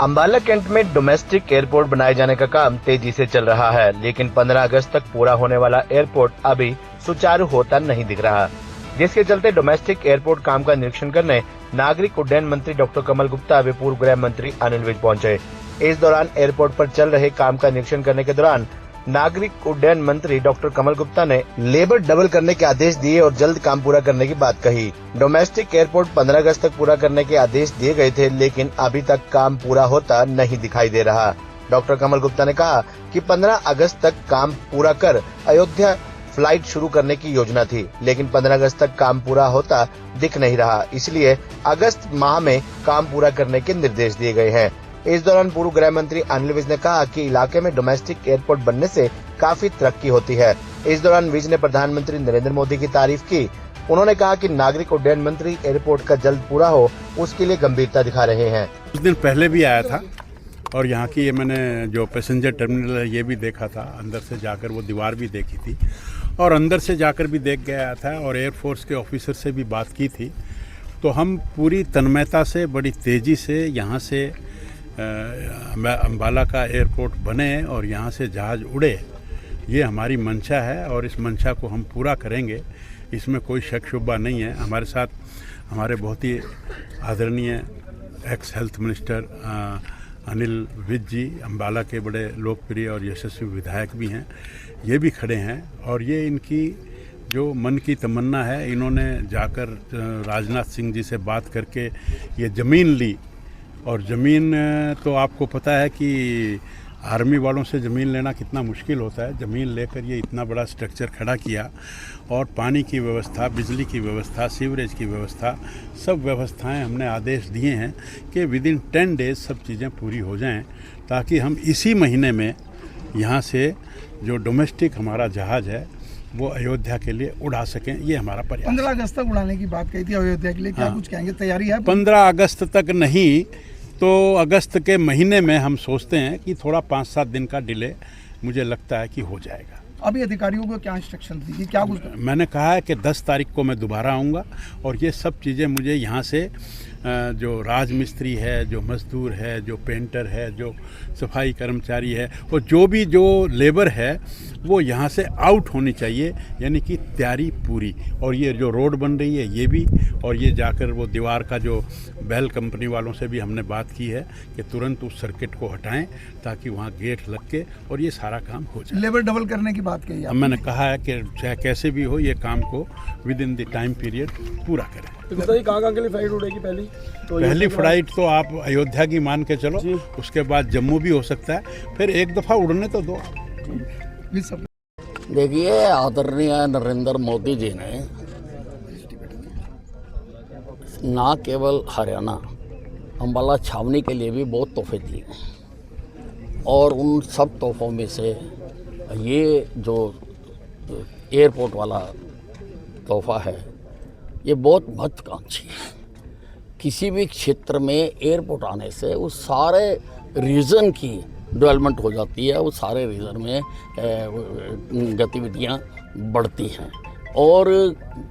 Ambala cantt में domestic airport बनाए जाने का काम तेजी से चल रहा है, लेकिन 15 अगस्त तक पूरा होने वाला एयरपोर्ट अभी सुचारू होता नहीं दिख रहा, जिसके चलते डोमेस्टिक एयरपोर्ट काम का निरीक्षण करने नागरिक उड्डयन मंत्री डॉक्टर कमल गुप्ता व पूर्व गृह मंत्री अनिल विज पहुंचे। इस दौरान एयरपोर्ट पर चल रहे काम का निरीक्षण करने के दौरान नागरिक उड्डयन मंत्री डॉक्टर कमल गुप्ता ने लेबर डबल करने के आदेश दिए और जल्द काम पूरा करने की बात कही। डोमेस्टिक एयरपोर्ट 15 अगस्त तक पूरा करने के आदेश दिए गए थे, लेकिन अभी तक काम पूरा होता नहीं दिखाई दे रहा। डॉक्टर कमल गुप्ता ने कहा कि 15 अगस्त तक काम पूरा कर अयोध्या फ्लाइट शुरू करने की योजना थी, लेकिन 15 अगस्त तक काम पूरा होता दिख नहीं रहा, इसलिए अगस्त माह में काम पूरा करने के निर्देश दिए गए हैं। इस दौरान पूर्व गृह मंत्री अनिल विज ने कहा कि इलाके में डोमेस्टिक एयरपोर्ट बनने से काफी तरक्की होती है। इस दौरान विज ने प्रधानमंत्री नरेंद्र मोदी की तारीफ की। उन्होंने कहा कि नागरिक उड्डयन मंत्री एयरपोर्ट का जल्द पूरा हो, उसके लिए गंभीरता दिखा रहे हैं। कुछ दिन पहले भी आया था और यहाँ की ये मैंने जो पैसेंजर टर्मिनल है ये भी देखा था, अंदर से जाकर वो दीवार भी देखी थी और अंदर से जाकर भी देख गया था और एयरफोर्स के ऑफिसर से भी बात की थी। तो हम पूरी तन्मयता से बड़ी तेज़ी से यहाँ से अंबाला का एयरपोर्ट बने और यहाँ से जहाज़ उड़े, ये हमारी मंशा है और इस मंशा को हम पूरा करेंगे, इसमें कोई शक शुबा नहीं है। हमारे साथ हमारे बहुत ही आदरणीय ex health minister Anil Vij ji, Ambala के बड़े लोकप्रिय और यशस्वी विधायक भी हैं, ये भी खड़े हैं और ये इनकी जो मन की तमन्ना है, इन्होंने जाकर राजनाथ सिंह जी से बात करके ये ज़मीन ली और ज़मीन तो आपको पता है कि आर्मी वालों से ज़मीन लेना कितना मुश्किल होता है। ज़मीन लेकर ये इतना बड़ा स्ट्रक्चर खड़ा किया और पानी की व्यवस्था, बिजली की व्यवस्था, सीवरेज की व्यवस्था, सब व्यवस्थाएं हमने आदेश दिए हैं कि विदिन 10 डेज सब चीज़ें पूरी हो जाएं, ताकि हम इसी महीने में यहाँ से जो डोमेस्टिक हमारा जहाज़ है वो अयोध्या के लिए उड़ा सकें। ये हमारा प्रयास। 15 अगस्त तक उड़ाने की बात कही थी अयोध्या के लिए, क्या कुछ कहेंगे? तैयारी है? 15 अगस्त तक नहीं तो अगस्त के महीने में हम सोचते हैं कि थोड़ा 5-7 दिन का डिले मुझे लगता है कि हो जाएगा। अभी अधिकारियों को क्या इंस्ट्रक्शन दी, क्या कुछ? मैंने कहा है कि 10 तारीख को मैं दोबारा आऊँगा और ये सब चीज़ें मुझे यहाँ से जो राजमिस्त्री है, जो मजदूर है, जो पेंटर है, जो सफाई कर्मचारी है और जो लेबर है वो यहाँ से आउट होनी चाहिए, यानी कि तैयारी पूरी। और ये जो रोड बन रही है ये भी, और ये जाकर वो दीवार का जो बेल कंपनी वालों से भी हमने बात की है कि तुरंत उस सर्किट को हटाएं ताकि वहाँ गेट लग के और ये सारा काम हो जाए। लेबर डबल करने की बात कही है। मैंने कहा है कि चाहे कैसे भी हो ये काम को with in the time period पूरा करें। तो बताइए कहाँ के लिए फ्लाइट उड़ेगी? पहली फ्लाइट तो आप अयोध्या की मान के चलो, उसके बाद जम्मू भी हो सकता है, फिर एक दफ़ा उड़ने तो दो। देखिए, आदरणीय नरेंद्र मोदी जी ने ना केवल हरियाणा, अंबाला छावनी के लिए भी बहुत तोहफे दिए और उन सब तोहफों में से ये जो एयरपोर्ट वाला तोहफा है ये बहुत महत्वाकांक्षी है। किसी भी क्षेत्र में एयरपोर्ट आने से उस सारे रीजन की डेवलपमेंट हो जाती है, उस सारे रीजन में गतिविधियां बढ़ती हैं। और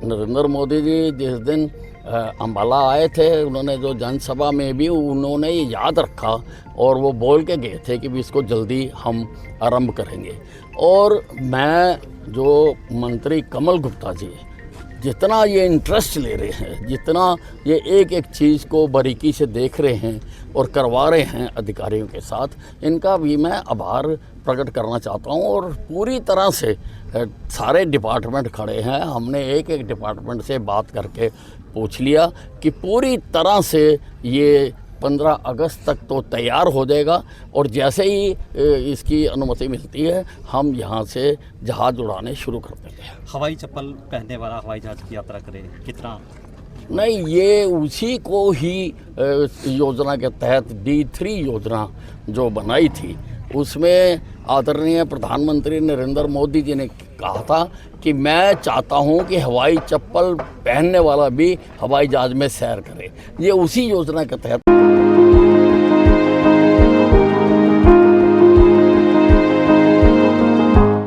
नरेंद्र मोदी जी जिस दिन अंबाला आए थे, उन्होंने जो जनसभा में भी उन्होंने ये याद रखा और वो बोल के गए थे कि भी इसको जल्दी हम आरंभ करेंगे। और मैं जो मंत्री कमल गुप्ता जी जितना ये इंटरेस्ट ले रहे हैं, जितना ये एक एक चीज़ को बारीकी से देख रहे हैं और करवा रहे हैं अधिकारियों के साथ, इनका भी मैं आभार प्रकट करना चाहता हूँ। और पूरी तरह से सारे डिपार्टमेंट खड़े हैं, हमने एक एक डिपार्टमेंट से बात करके पूछ लिया कि पूरी तरह से ये 15 अगस्त तक तो तैयार हो जाएगा और जैसे ही इसकी अनुमति मिलती है हम यहाँ से जहाज़ उड़ाने शुरू कर देंगे। हवाई चप्पल पहनने वाला हवाई जहाज़ की यात्रा करे कितना? नहीं, ये उसी को ही योजना के तहत D3 योजना जो बनाई थी उसमें आदरणीय प्रधानमंत्री नरेंद्र मोदी जी ने कहा था कि मैं चाहता हूं कि हवाई चप्पल पहनने वाला भी हवाई जहाज़ में सैर करे। ये उसी योजना के तहत